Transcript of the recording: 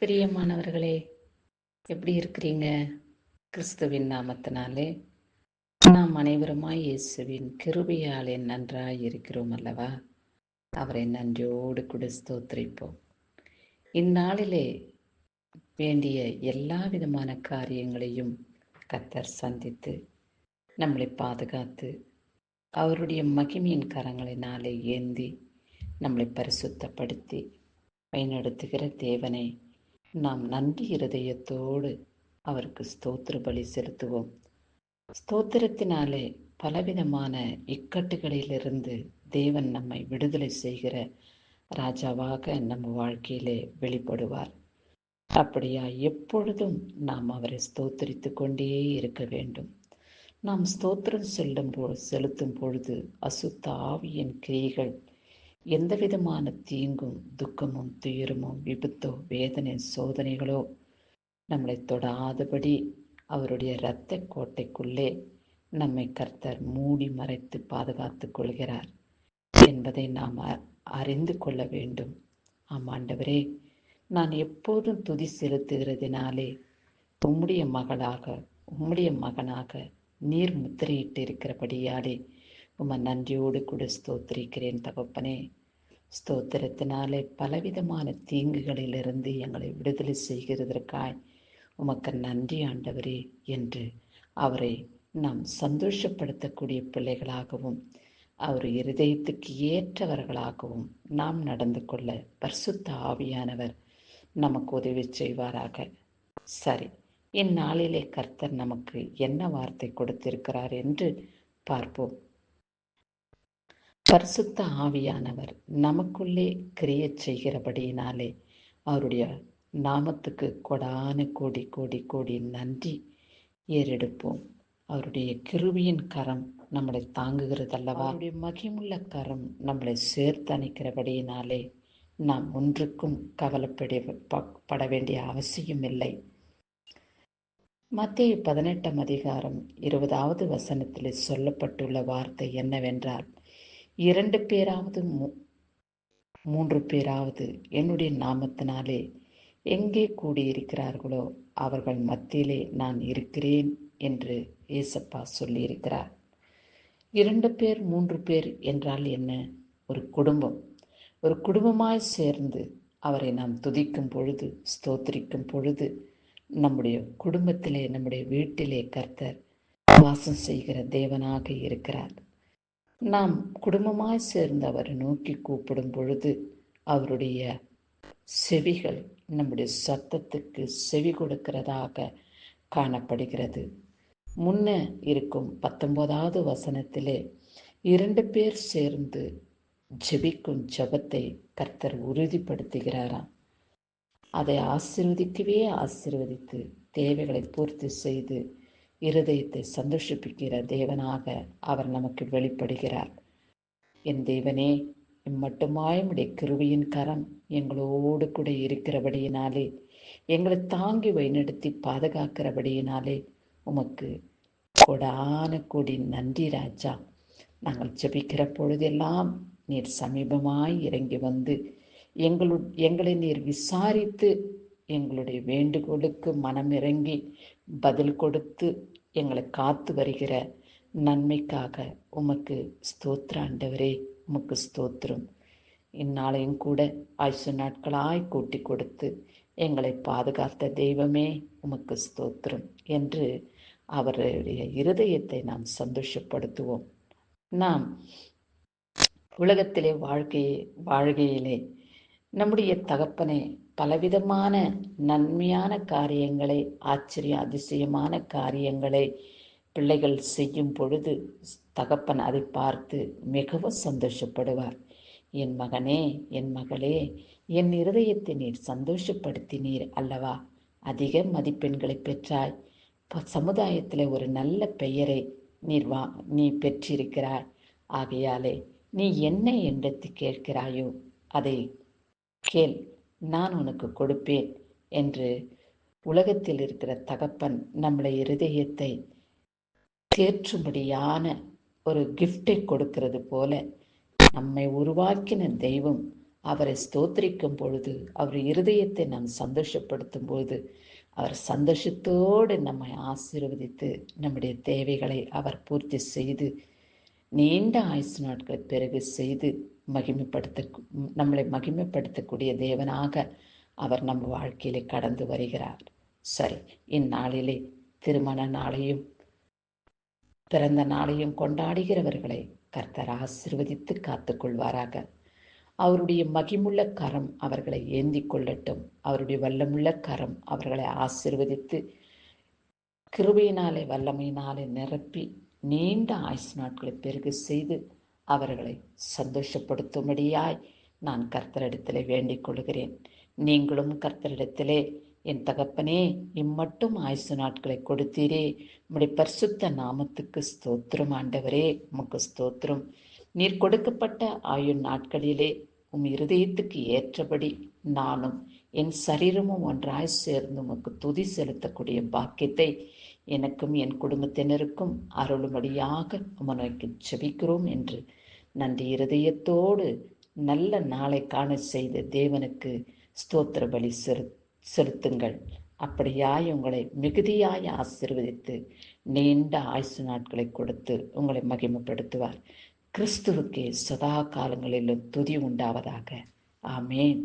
பிரியமானவர்களே, எப்படி இருக்கிறீங்க? கிறிஸ்துவின் நாமத்தினாலே நாம் அனைவருமாய் இயேசுவின் கிருபையாலே நன்றாய் இருக்கிறோம் அல்லவா? அவரை நன்றியோடு கூட ஸ்தோத்திரிப்போம். இந்நாளிலே வேண்டிய எல்லா விதமான காரியங்களையும் கர்த்தர் சந்தித்து நம்மளை பாதுகாத்து அவருடைய மகிமையின் கரங்களினாலே ஏந்தி நம்மளை பரிசுத்தப்படுத்தி வழிநடத்துகிற தேவனை நாம் நன்றி இருதயத்தோடு அவருக்கு ஸ்தோத்திர பலி செலுத்துவோம். ஸ்தோத்திரத்தினாலே பலவிதமான இக்கட்டுகளிலிருந்து தேவன் நம்மை விடுதலை செய்கிற ராஜாவாக நம்ம வாழ்க்கையிலே வெளிப்படுவார். அப்படியா எப்பொழுதும் நாம் அவரை ஸ்தோத்திரித்து கொண்டே இருக்க வேண்டும். நாம் ஸ்தோத்திரம் செலுத்தும் பொழுது அசுத்த ஆவியின் கிரியைகள் எந்த விதமான தீங்கும் துக்கமும் துயரமும் விபத்தோ வேதனை சோதனைகளோ நம்மளை தொடாதபடி அவருடைய இரத்த கோட்டைக்குள்ளே நம்மை கர்த்தர் மூடி மறைத்து பாதுகாத்துக் கொள்கிறார் என்பதை நாம் அறிந்து கொள்ள வேண்டும். ஆண்டவரே, நான் எப்போதும் துதி செலுத்துகிறதினாலே உம்முடைய மகனாக நீர் முத்திரையிட்டு இருக்கிறபடியாலே நன்றியோடு கூட ஸ்தோத்திரிக்கிறேன் தகப்பனே. ஸ்தோத்திரத்தினாலே பலவிதமான தீங்குகளிலிருந்து எங்களை விடுதலை செய்கிறதற்காய் உமக்கு நன்றி ஆண்டவரே என்று அவரை நாம் சந்தோஷப்படுத்தக்கூடிய பிள்ளைகளாகவும் அவர் இருதயத்துக்கு ஏற்றவர்களாகவும் நாம் நடந்து கொள்ள பரிசுத்த ஆவியானவர் நமக்கு உதவி செய்வாராக. சரி, இந்நாளிலே கர்த்தர் நமக்கு என்ன வார்த்தை கொடுத்திருக்கிறார் என்று பார்ப்போம். பரிசுத்த ஆவியானவர் நமக்குள்ளே கிரியை செய்கிறபடியினாலே அவருடைய நாமத்துக்கு கொடான கோடி கோடி கோடி நன்றி ஏறெடுப்போம். அவருடைய கிருபையின் கரம் நம்மளை தாங்குகிறதல்லவா? அவருடைய மகிமுள்ள கரம் நம்மளை சேர்த்து அணைக்கிறபடியினாலே நாம் ஒன்றுக்கும் கவலைப்பட வேண்டிய அவசியம் இல்லை. மத்தேயு 18 அதிகாரம் 20வது வசனத்திலே சொல்லப்பட்டுள்ள வார்த்தை என்னவென்றால், 2 பேராவது 3 பேராவது என்னுடைய நாமத்தினாலே எங்கே கூடியிருக்கிறார்களோ அவர்கள் மத்தியிலே நான் இருக்கிறேன் என்று ஏசப்பா சொல்லியிருக்கிறார். 2 பேர் 3 பேர் என்றால் என்ன? ஒரு குடும்பமாய் சேர்ந்து அவரை நாம் துதிக்கும் பொழுது ஸ்தோத்திரிக்கும் பொழுது நம்முடைய குடும்பத்திலே நம்முடைய வீட்டிலே கர்த்தர் வாசம் செய்கிற தேவனாக இருக்கிறார். நாம் குடும்பமாய் சேர்ந்து அவரை நோக்கி கூப்பிடும் பொழுது அவருடைய செவிகள் நம்முடைய சத்தத்துக்கு செவி கொடுக்கிறதாக காணப்படுகிறது. முன்ன இருக்கும் 19வது வசனத்திலே 2 பேர் சேர்ந்து ஜெபிக்கும் ஜெபத்தை கர்த்தர் உறுதிப்படுத்துகிறாராம். அதை ஆசீர்வதித்து தேவைகளை பூர்த்தி செய்து இருதயத்தை சந்தோஷிப்பிக்கிற தேவனாக அவர் நமக்கு வெளிப்படுகிறார். என் தேவனே, இம்மட்டுமாய் உம்முடைய கிருபையின் கரம் எங்களோடு கூட இருக்கிறபடியினாலே எங்களை தாங்கி வழிநடத்தி பாதுகாக்கிறபடியினாலே உமக்கு கொடான கொடி நன்றி ராஜா. நாங்கள் ஜெபிக்கிற பொழுதெல்லாம் நீர் சமீபமாய் இறங்கி வந்து எங்களை நீர் விசாரித்து எங்களுடைய வேண்டுகோளுக்கு மனம் இறங்கி பதில் கொடுத்து எங்களை காத்து வருகிற நன்மைக்காக உமக்கு ஸ்தோத்திர ஆண்டவரே, உமக்கு ஸ்தோத்திரம். இந்நாளையும் கூட ஆயுசு நாட்களாய் கூட்டி கொடுத்து எங்களை பாதுகாத்த தெய்வமே உமக்கு ஸ்தோத்திரம் என்று அவருடைய இருதயத்தை நாம் சந்தோஷப்படுத்துவோம். நாம் உலகத்திலே வாழ்கையிலே நம்முடைய தகப்பனே பலவிதமான நன்மையான காரியங்களை அதிசயமான காரியங்களை பிள்ளைகள் செய்யும் பொழுது தகப்பன் அதை பார்த்து மிகவும் சந்தோஷப்படுவார். என் மகனே, என் மகளே, என் இருதயத்தை நீர் சந்தோஷப்படுத்தினீர் அல்லவா? அதிக மதிப்பெண்களை பெற்றாய், சமுதாயத்தில் ஒரு நல்ல பெயரை நீ பெற்றிருக்கிறாய். ஆகையாலே நீ என்ன என்று கேட்கிறாயோ அதை கேள், நான் உனக்கு கொடுப்பேன் என்று உலகத்தில் இருக்கிற தகப்பன் நம்மளை இருதயத்தை தேற்றும்படியான ஒரு கிஃப்டை கொடுக்கிறது போல நம்மை உருவாக்கின தெய்வம் அவரை ஸ்தோத்திரிக்கும் பொழுது, அவர் இருதயத்தை நாம் சந்தோஷப்படுத்தும் பொழுது, அவர் சந்தோஷத்தோடு நம்மை ஆசீர்வதித்து நம்முடைய தேவைகளை அவர் பூர்த்தி செய்து நீண்ட ஆயுசு நாட்களை பிறகு செய்து மகிமைப்படுத்த நம்மளை மகிமைப்படுத்தக்கூடிய தேவனாக அவர் நம்ம வாழ்க்கையிலே கடந்து வருகிறார். சரி, இந்நாளிலே திருமண நாளையும் பிறந்த நாளையும் கொண்டாடுகிறவர்களை கர்த்தர் ஆசீர்வதித்து காத்துக்கொள்வாராக. அவருடைய மகிமுள்ள கரம் அவர்களை ஏந்தி கொள்ளட்டும். அவருடைய வல்லமுள்ள கரம் அவர்களை ஆசீர்வதித்து கிருபையினாலே வல்லமையினாலே நிரப்பி நீண்ட ஆயுசு நாட்களை பெருக செய்து அவர்களை சந்தோஷப்படுத்தும்படியாய் நான் கர்த்தரிடத்திலே வேண்டிக் கொள்கிறேன். நீங்களும் கர்த்தரிடத்திலே, என் தகப்பனே, இம்மட்டும் ஆயுசு நாட்களை கொடுத்தீரே, உம்முடைய பரிசுத்த நாமத்துக்கு ஸ்தோத்திரம் ஆண்டவரே, உமக்கு ஸ்தோத்திரம். நீர் கொடுக்கப்பட்ட ஆயுள் நாட்களிலே உம் இருதயத்துக்கு ஏற்றபடி நானும் என் சரீரமும் ஒன்றாய் சேர்ந்து உமக்கு துதி செலுத்தக்கூடிய பாக்கியத்தை எனக்கும் என் குடும்பத்தினருக்கும் அருளும்படியாக உமக்கு ஜெபிக்கிறோம் என்று நன்றி இருதயத்தோடு நல்ல நாளை காண செய்த தேவனுக்கு ஸ்தோத்திர பலி செலுத்துங்கள். அப்படியாய் உங்களை மிகுதியாய் ஆசீர்வதித்து நீண்ட ஆயுசு நாட்களை கொடுத்து உங்களை மகிமைப்படுத்துவார். கிறிஸ்துவுக்கே சதா காலங்களிலும் துதி உண்டாவதாக. ஆமேன்.